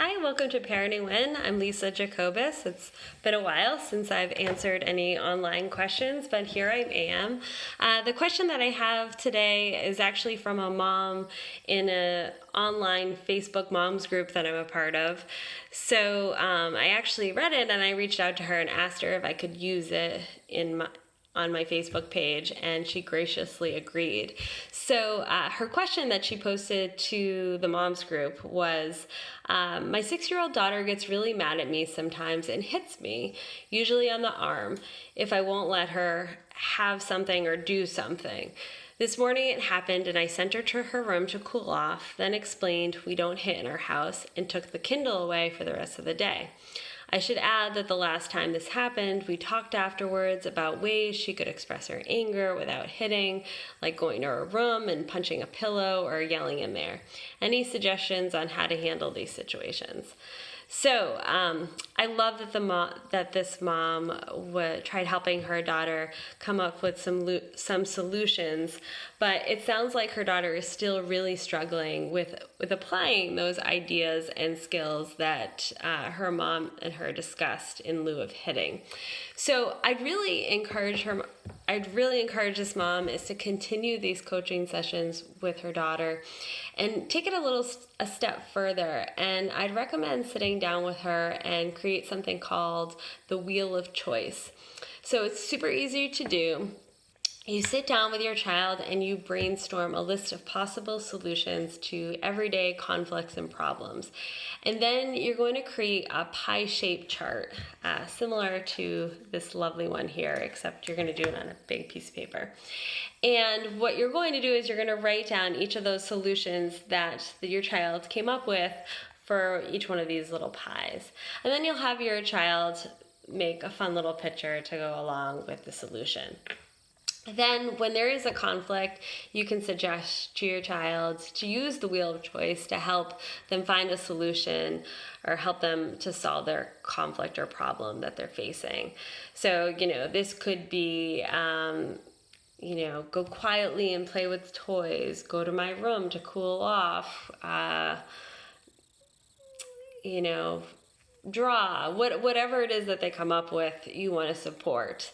Hi, welcome to Parenting Win. I'm Lisa Jacobus. It's been a while since I've answered any online questions, but here I am. The question that I have today is actually from a mom in an online Facebook moms group that I'm a part of. So I actually read it and I reached out to her and asked her if I could use it on my Facebook page, and she graciously agreed. So her question that she posted to the moms group was, my 6-year-old daughter gets really mad at me sometimes and hits me, usually on the arm, if I won't let her have something or do something. This morning it happened and I sent her to her room to cool off, then explained we don't hit in our house and took the Kindle away for the rest of the day. I should add that the last time this happened, we talked afterwards about ways she could express her anger without hitting, like going to her room and punching a pillow or yelling in there. Any suggestions on how to handle these situations? So I love that this mom tried helping her daughter come up with some solutions, but it sounds like her daughter is still really struggling with applying those ideas and skills that her mom and her discussed in lieu of hitting. So I'd really encourage this mom is to continue these coaching sessions with her daughter and take it a step further. And I'd recommend sitting down with her and create something called the Wheel of Choice. So it's super easy to do. You sit down with your child and you brainstorm a list of possible solutions to everyday conflicts and problems. And then you're going to create a pie-shaped chart, similar to this lovely one here, except you're going to do it on a big piece of paper. And what you're going to do is you're going to write down each of those solutions that your child came up with for each one of these little pies. And then you'll have your child make a fun little picture to go along with the solution. Then when there is a conflict, you can suggest to your child to use the Wheel of Choice to help them find a solution or help them to solve their conflict or problem that they're facing. So, this could be, go quietly and play with toys, go to my room to cool off, draw, whatever it is that they come up with, you want to support.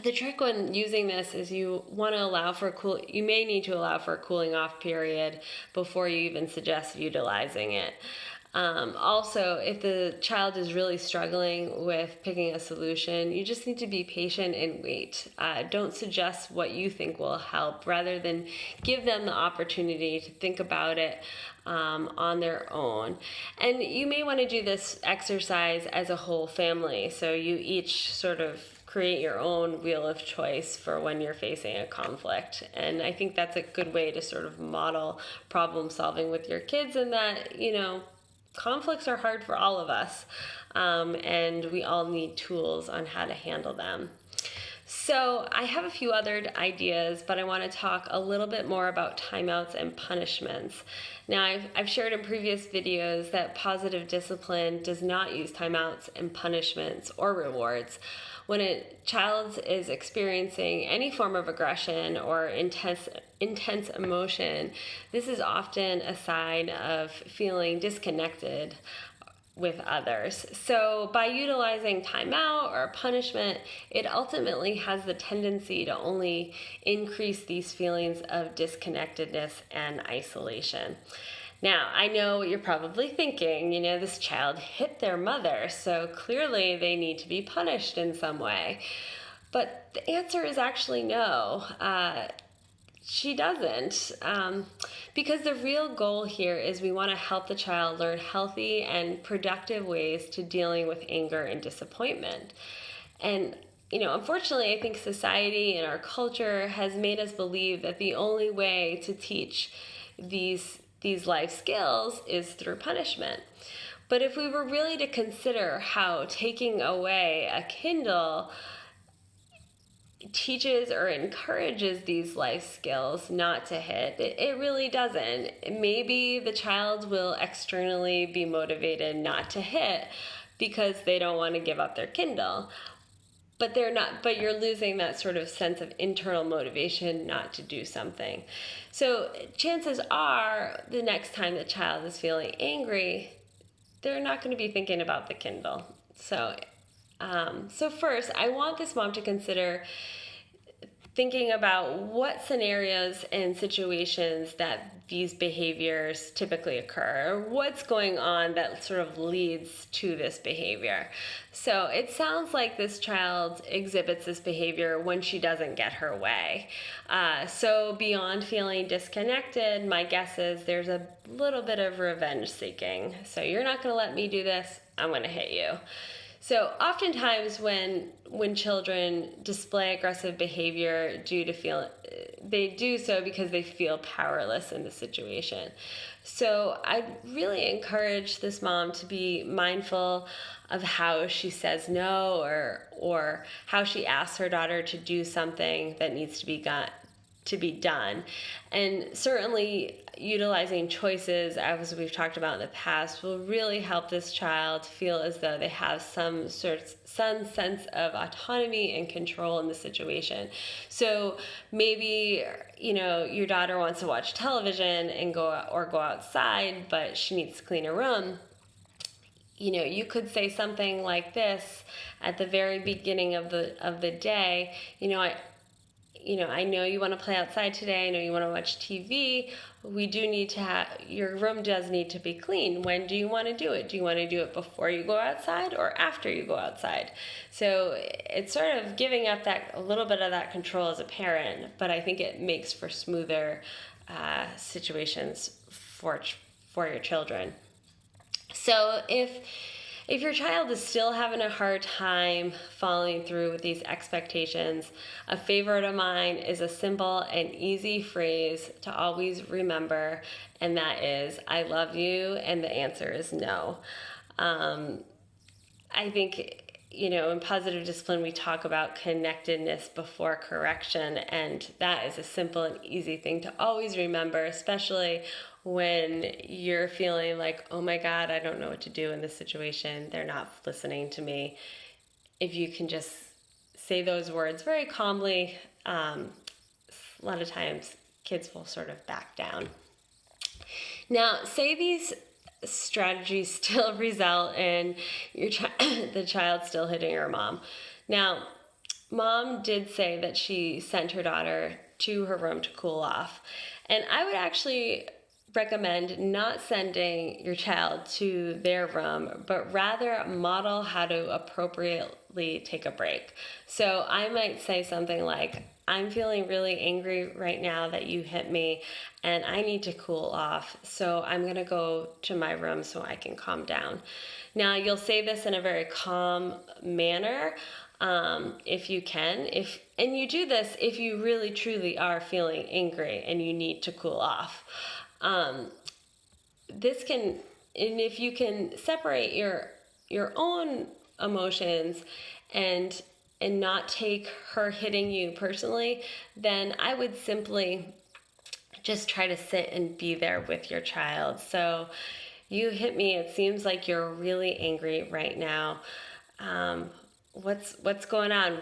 The trick when using this is you may need to allow for a cooling off period before you even suggest utilizing it. Also, if the child is really struggling with picking a solution, you just need to be patient and wait. Don't suggest what you think will help, rather than give them the opportunity to think about it on their own. And you may want to do this exercise as a whole family, so you each sort of create your own Wheel of Choice for when you're facing a conflict. And I think that's a good way to sort of model problem solving with your kids, and that, conflicts are hard for all of us, and we all need tools on how to handle them. So I have a few other ideas, but I want to talk a little bit more about timeouts and punishments. Now, I've shared in previous videos that positive discipline does not use timeouts and punishments or rewards. When a child is experiencing any form of aggression or intense emotion, this is often a sign of feeling disconnected with others. So by utilizing timeout or punishment, it ultimately has the tendency to only increase these feelings of disconnectedness and isolation. Now, I know what you're probably thinking, this child hit their mother, so clearly they need to be punished in some way. But the answer is actually no. She doesn't, because the real goal here is we want to help the child learn healthy and productive ways to dealing with anger and disappointment. And, unfortunately, I think society and our culture has made us believe that the only way to teach these life skills is through punishment. But if we were really to consider how taking away a Kindle teaches or encourages these life skills not to hit, it really doesn't. Maybe the child will externally be motivated not to hit because they don't want to give up their Kindle. but they're not, but you're losing that sort of sense of internal motivation not to do something. So chances are the next time the child is feeling angry, they're not going to be thinking about the Kindle. So first, I want this mom to consider thinking about what scenarios and situations that these behaviors typically occur, or what's going on that sort of leads to this behavior. So it sounds like this child exhibits this behavior when she doesn't get her way. So beyond feeling disconnected, my guess is there's a little bit of revenge seeking. So you're not going to let me do this, I'm going to hit you. So oftentimes when children display aggressive behavior they do so because they feel powerless in the situation. So I really encourage this mom to be mindful of how she says no, or how she asks her daughter to do something that needs to be done. And certainly utilizing choices, as we've talked about in the past, will really help this child feel as though they have some sense of autonomy and control in the situation. So maybe, your daughter wants to watch television and go outside, but she needs to clean her room. You could say something like this at the very beginning of the day. I know you want to play outside today. I know you want to watch TV. We do need to your room does need to be clean. When do you want to do it? Do you want to do it before you go outside or after you go outside? So it's sort of giving up a little bit of that control as a parent, but I think it makes for smoother situations for your children. So if your child is still having a hard time following through with these expectations, a favorite of mine is a simple and easy phrase to always remember, and that is, I love you, and the answer is no. I think, in positive discipline, we talk about connectedness before correction, and that is a simple and easy thing to always remember, especially when you're feeling like, oh my God, I don't know what to do in this situation. They're not listening to me. If you can just say those words very calmly, a lot of times kids will sort of back down. Now, say these strategies still result in the child still hitting her mom. Now, mom did say that she sent her daughter to her room to cool off. And I would actually recommend not sending your child to their room, but rather model how to appropriately take a break. So I might say something like, I'm feeling really angry right now that you hit me, and I need to cool off. So I'm going to go to my room so I can calm down. Now, you'll say this in a very calm manner, if you can. And you do this if you really truly are feeling angry and you need to cool off. And if you can separate your own emotions and not take her hitting you personally, then I would simply just try to sit and be there with your child. So you hit me, it seems like you're really angry right now. What's going on?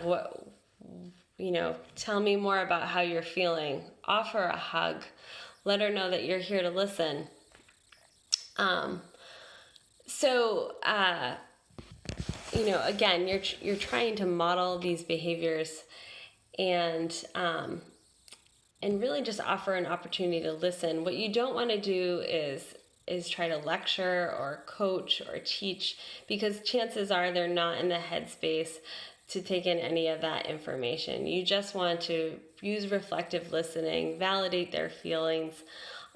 Tell me more about how you're feeling. Offer a hug. Let her know that you're here to listen. Again, you're trying to model these behaviors and really just offer an opportunity to listen. What you don't want to do is try to lecture or coach or teach, because chances are they're not in the headspace to take in any of that information. You just want to use reflective listening, validate their feelings.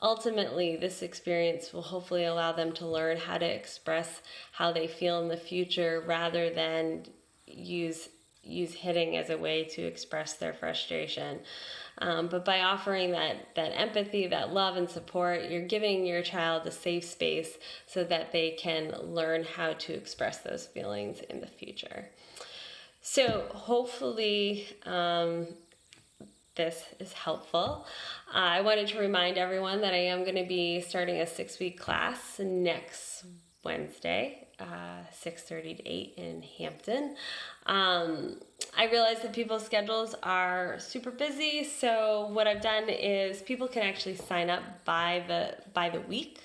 Ultimately, this experience will hopefully allow them to learn how to express how they feel in the future rather than use hitting as a way to express their frustration. But by offering that empathy, that love and support, you're giving your child a safe space so that they can learn how to express those feelings in the future. So hopefully this is helpful. I wanted to remind everyone that I am going to be starting a 6-week class next Wednesday, 6:30 to 8 in Hampton. I realize that people's schedules are super busy, so what I've done is people can actually sign up by the week.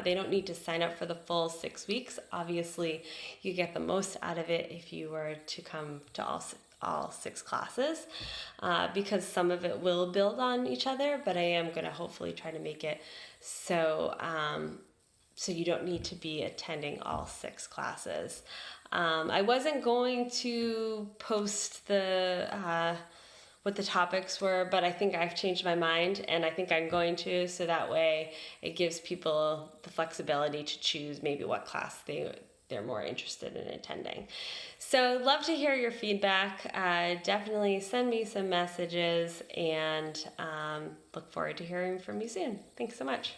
They don't need to sign up for the full 6 weeks. Obviously, you get the most out of it if you were to come to all 6 classes, because some of it will build on each other, but I am going to hopefully try to make it so you don't need to be attending all 6 classes. I wasn't going to post what the topics were, but I think I've changed my mind, and I think I'm going to, so that way it gives people the flexibility to choose maybe what class they're more interested in attending. So love to hear your feedback. Definitely send me some messages, and look forward to hearing from you soon. Thanks so much.